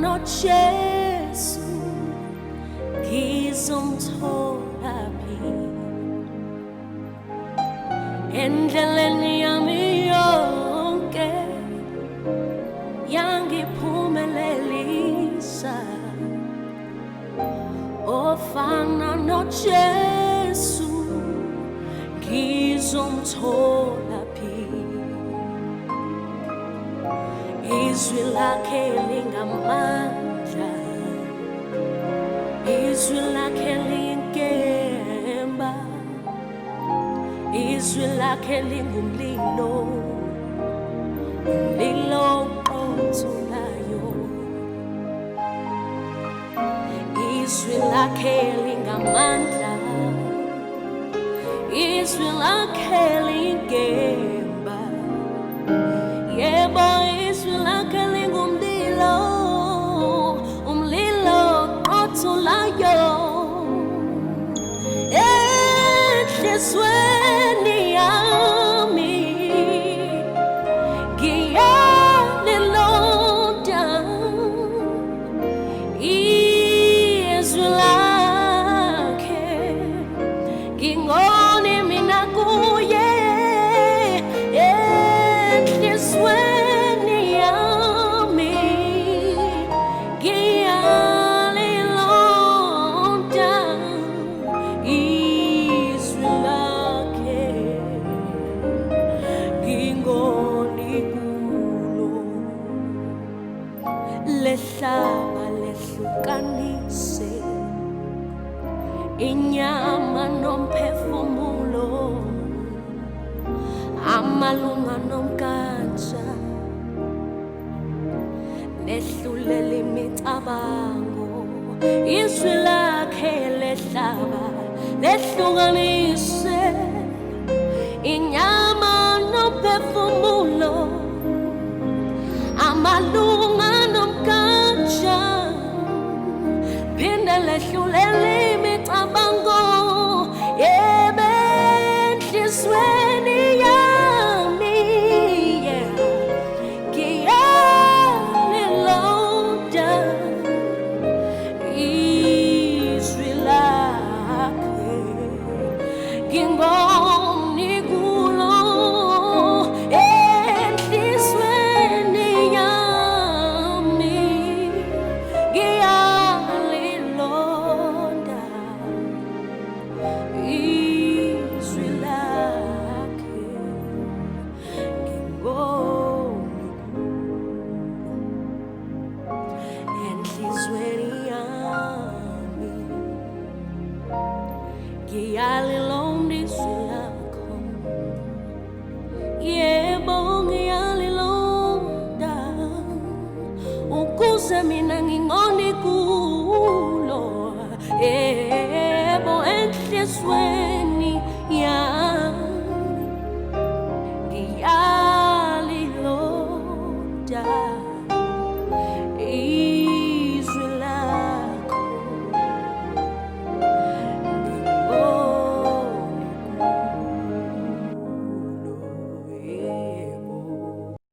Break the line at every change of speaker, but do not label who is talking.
noJesu ngizomthola endleleni yami yonke yangiphumelelisa ofana noJesu ngizomthola izwi lakhe lingamandla izwi lakhe liyinkemba izwi lakhe lingumlilo umlilo oqothulayo izwi lakhe lingamandla izwi lakhe liyinkemba yebo izwi lakhe lingumlilo umlilo oqothulayo enhlizweni yami ngiyalilonda izwi lakhe ngingone mina kuye enhlizweni yami ngiyalilonda izwi lakhe ngingone kulo lehlaba lehlukanise inyama nomphefumulo amalunga nomkhatsha nehlulela imicabango izwi lakhe lehlaba lehlukanise inyama nomphefumulo amalunga nomkhatsha phinda lehlulela imicabango yebe enhlizweni yami ngiyalilonda izwi lakhe ngingone kulo enhlizweni yami ngiyalilonda izwi lakhe ngingone enhlizweni yami ngiyalilonda izwi lakho yebo ngiyalilonda ukuze mina ngingone kulo yebo enhlizweni